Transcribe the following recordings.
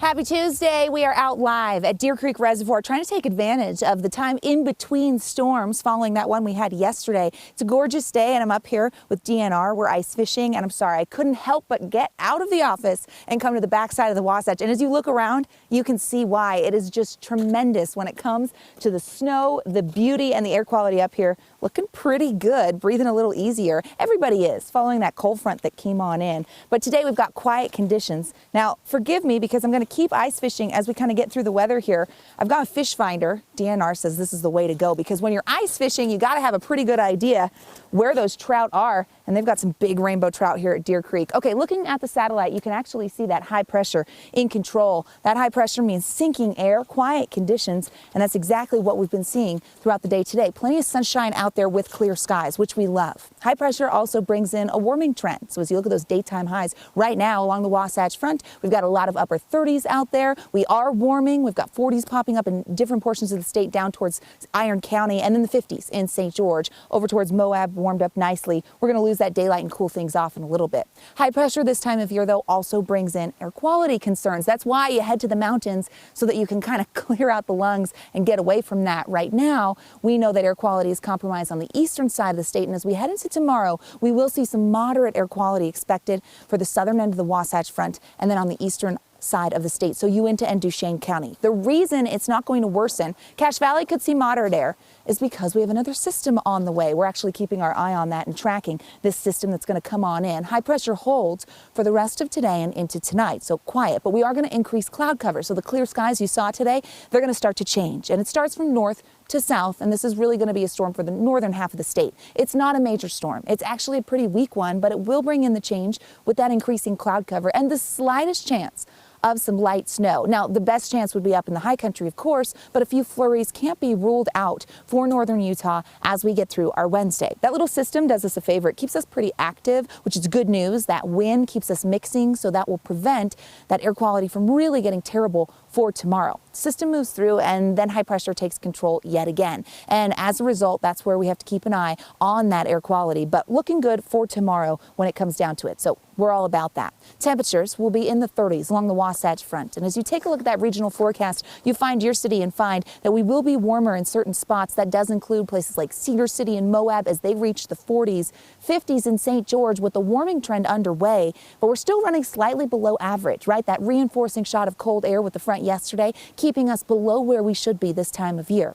Happy Tuesday. We are out live at Deer Creek Reservoir trying to take advantage of the time in between storms following that one we had yesterday. It's a gorgeous day and I'm up here with DNR. We're ice fishing and I'm sorry, I couldn't help but get out of the office and come to the backside of the Wasatch. And as you look around, you can see why. It is just tremendous when it comes to the snow, the beauty, and the air quality up here. Looking pretty good, breathing a little easier. Everybody is following that cold front that came on in. But today we've got quiet conditions. Now, forgive me because I'm going to keep ice fishing as we kind of get through the weather here. I've got a fish finder. DNR says this is the way to go because when you're ice fishing, you got to have a pretty good idea where those trout are. And they've got some big rainbow trout here at Deer Creek. Okay, looking at the satellite, you can actually see that high pressure in control. That high pressure means sinking air, quiet conditions, and that's exactly what we've been seeing throughout the day today. Plenty of sunshine out there with clear skies, which we love. High pressure also brings in a warming trend. So as you look at those daytime highs right now along the Wasatch Front, we've got a lot of upper 30s out there. We are warming. We've got 40s popping up in different portions of the state down towards Iron County, and then the 50s in St. George. Over towards Moab, warmed up nicely. We're going to lose that daylight and cool things off in a little bit. High pressure this time of year, though, also brings in air quality concerns. That's why you head to the mountains so that you can kind of clear out the lungs and get away from that. Right now, we know that air quality is compromised on the eastern side of the state, and as we head into tomorrow, we will see some moderate air quality expected for the southern end of the Wasatch Front and then on the eastern side of the state, so Uinta and Duchesne County. The reason it's not going to worsen, Cache Valley could see moderate air, is because we have another system on the way. We're actually keeping our eye on that and tracking this system that's going to come on in. High pressure holds for the rest of today and into tonight, so quiet, but we are going to increase cloud cover. So the clear skies you saw today, they're going to start to change, and it starts from north to south, and this is really going to be a storm for the northern half of the state. It's not a major storm. It's actually a pretty weak one, but it will bring in the change with that increasing cloud cover and the slightest chance of some light snow. Now, the best chance would be up in the high country, of course, but a few flurries can't be ruled out for northern Utah as we get through our Wednesday. That little system does us a favor. It keeps us pretty active, which is good news. That wind keeps us mixing, so that will prevent that air quality from really getting terrible for tomorrow. System moves through and then high pressure takes control yet again. And as a result, that's where we have to keep an eye on that air quality, but looking good for tomorrow when it comes down to it. So we're all about that. Temperatures will be in the 30s along the Wasatch Front. And as you take a look at that regional forecast, you find your city and find that we will be warmer in certain spots. That does include places like Cedar City and Moab as they reach the 40s, 50s in St. George with the warming trend underway, but we're still running slightly below average, right? That reinforcing shot of cold air with the front yesterday, keeping us below where we should be this time of year.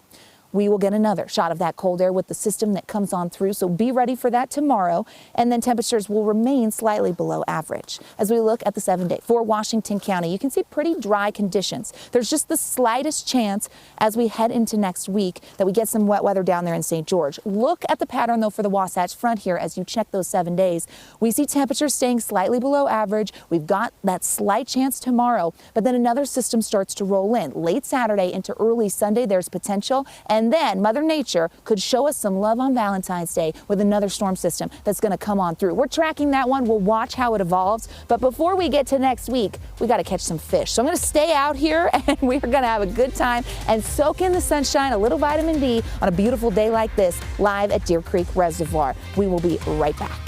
We will get another shot of that cold air with the system that comes on through, so be ready for that tomorrow, and then temperatures will remain slightly below average. As we look at the 7-day for Washington County, you can see pretty dry conditions. There's just the slightest chance as we head into next week that we get some wet weather down there in St. George. Look at the pattern, though, for the Wasatch Front here as you check those 7 days. We see temperatures staying slightly below average. We've got that slight chance tomorrow, but then another system starts to roll in. Late Saturday into early Sunday, there's potential, and then Mother Nature could show us some love on Valentine's Day with another storm system that's going to come on through. We're tracking that one. We'll watch how it evolves. But before we get to next week, we got to catch some fish. So I'm going to stay out here and we're going to have a good time and soak in the sunshine, a little vitamin D on a beautiful day like this, live at Deer Creek Reservoir. We will be right back.